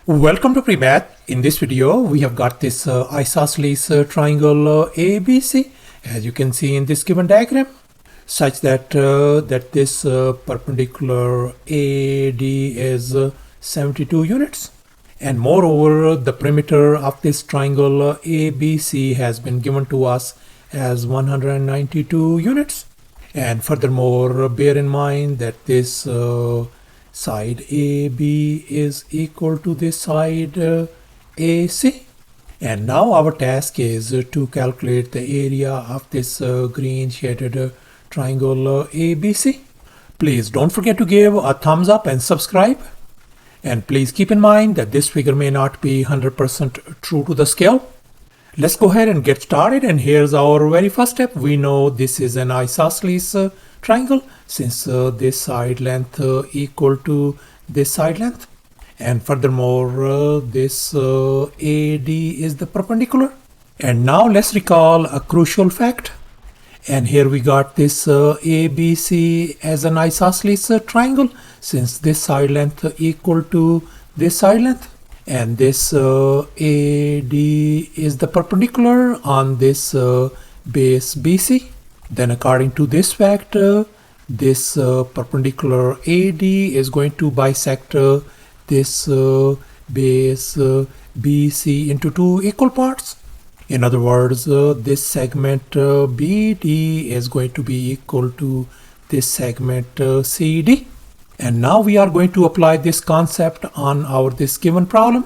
Welcome to PreMath. In this video, we have got this isosceles triangle ABC, as you can see in this given diagram, such that this perpendicular AD is 72 units. And moreover, the perimeter of this triangle ABC has been given to us as 192 units. And furthermore, bear in mind that this side AB is equal to this side AC. And now our task is to calculate the area of this green shaded triangle ABC. Please don't forget to give a thumbs up and subscribe. And please keep in mind that this figure may not be 100% true to the scale. Let's go ahead and get started, and here's our very first step. We know this is an isosceles triangle since this side length equal to this side length, and furthermore this AD is the perpendicular. And now let's recall a crucial fact. And here we got this ABC as an isosceles triangle since this side length equal to this side length. And this AD is the perpendicular on this base BC. Then according to this fact, this perpendicular AD is going to bisect this base BC into two equal parts. In other words, this segment BD is going to be equal to this segment CD. And now we are going to apply this concept on this given problem.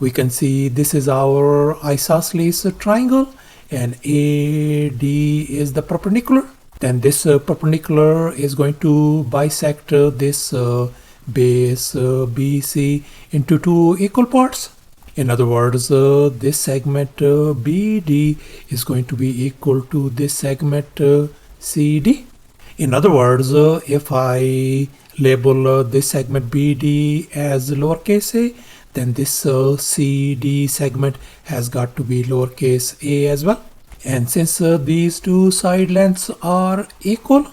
We can see this is our isosceles triangle and AD is the perpendicular. Then this perpendicular is going to bisect this base BC into two equal parts. In other words, this segment BD is going to be equal to this segment CD. In other words, if I label this segment BD as lowercase a, then this CD segment has got to be lowercase a as well. And since these two side lengths are equal,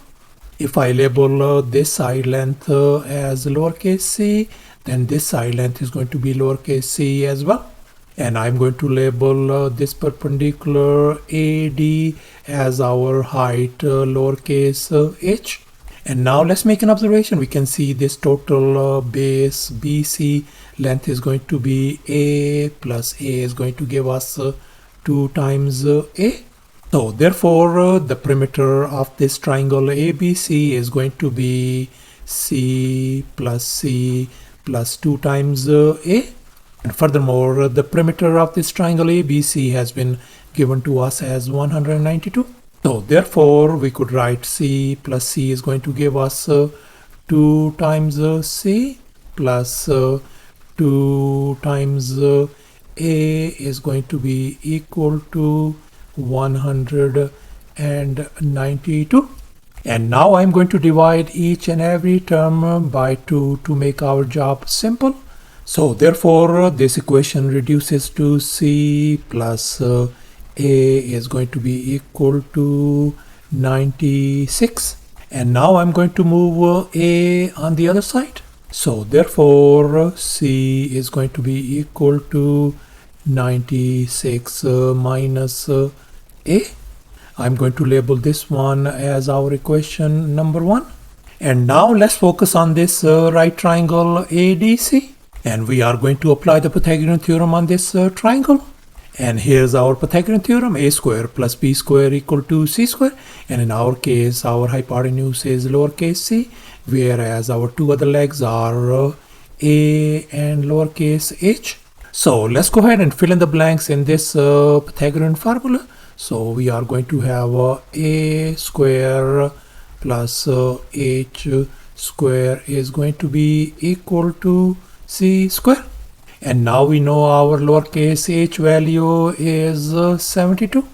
if I label this side length as lowercase c, then this side length is going to be lowercase c as well. And I'm going to label this perpendicular AD as our height lowercase h. And now let's make an observation. We can see this total base BC length is going to be A plus A is going to give us 2 times A. So therefore the perimeter of this triangle ABC is going to be C plus 2 times A. And furthermore, the perimeter of this triangle ABC has been given to us as 192. So therefore, we could write C plus C is going to give us 2 times C plus 2 times A is going to be equal to 192. And now I'm going to divide each and every term by 2 to make our job simple. So therefore, this equation reduces to C plus A is going to be equal to 96. And now I'm going to move A on the other side. So therefore, C is going to be equal to 96 minus A. I'm going to label this one as our equation number 1. And now let's focus on this right triangle ADC. And we are going to apply the Pythagorean theorem on this triangle. And here's our Pythagorean theorem: a square plus b square equal to c square. And in our case, our hypotenuse is lowercase c, whereas our two other legs are a and lowercase h. So let's go ahead and fill in the blanks in this Pythagorean formula. So we are going to have a square plus h square is going to be equal to c square. And now we know our lowercase h value is 72.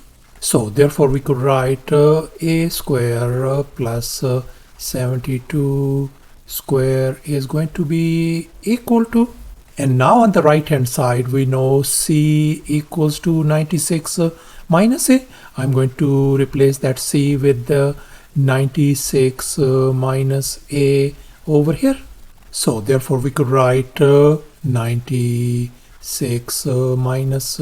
So therefore we could write a square plus 72 square is going to be equal to. And now on the right hand side we know c equals to 96 minus a. I'm going to replace that c with the 96 minus a over here. So therefore we could write 96 minus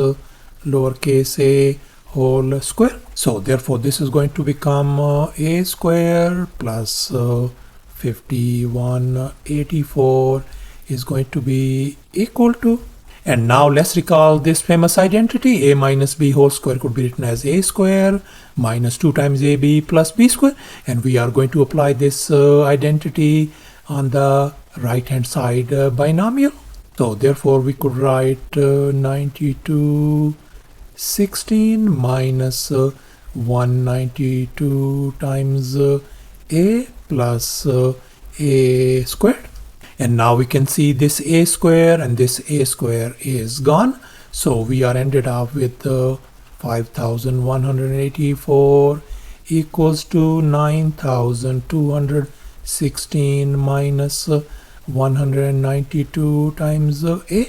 lowercase a whole square. So therefore this is going to become a square plus 5184 is going to be equal to. And now let's recall this famous identity. A minus b whole square could be written as a square minus 2 times ab plus b square. And we are going to apply this identity on the right hand side binomial. So therefore we could write 9216 minus 192 times a plus a squared. And now we can see this a square and this a square is gone. So we are ended up with 5184 equals to 9216 minus 192 times a.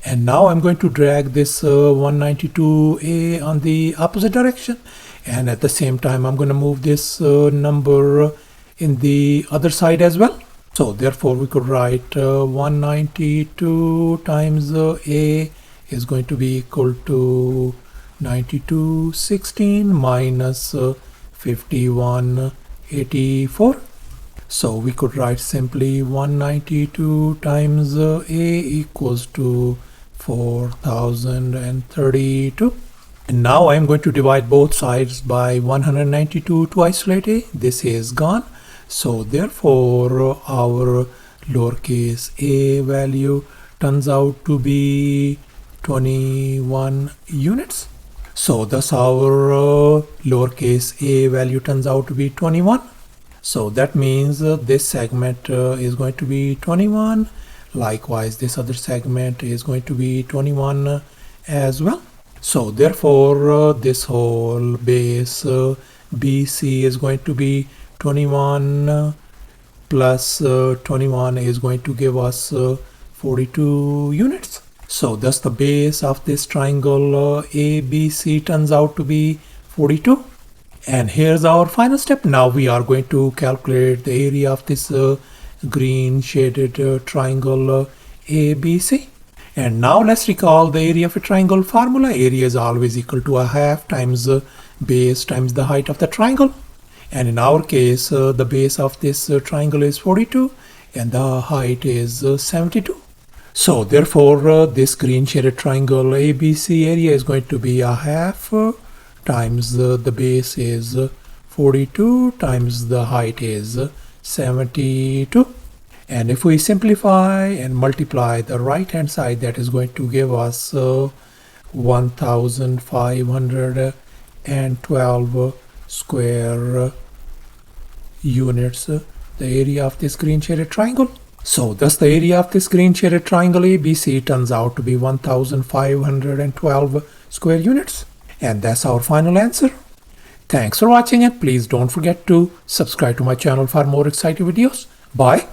And now I'm going to drag this 192a on the opposite direction. And at the same time, I'm going to move this number in the other side as well. So therefore we could write 192 times a is going to be equal to 9216 minus 5184. So we could write simply 192 times a equals to 4032. And now I'm going to divide both sides by 192 to isolate a. This is gone. So therefore our lowercase a value turns out to be 21 units. So thus our lowercase a value turns out to be 21. So that means this segment is going to be 21. Likewise, this other segment is going to be 21 as well. So therefore this whole base BC is going to be 21 plus 21 is going to give us 42 units. So thus the base of this triangle ABC turns out to be 42. And here's our final step. Now we are going to calculate the area of this green shaded triangle ABC. And now let's recall the area of a triangle formula. Area is always equal to a half times base times the height of the triangle. And in our case, the base of this triangle is 42 and the height is 72. So therefore, this green shaded triangle ABC area is going to be a half times the base is 42 times the height is 72. And if we simplify and multiply the right hand side, that is going to give us 1512 square units, the area of this green shaded triangle. So thus the area of this green shaded triangle ABC turns out to be 1512 square units. And that's our final answer. Thanks for watching, and please don't forget to subscribe to my channel for more exciting videos. Bye.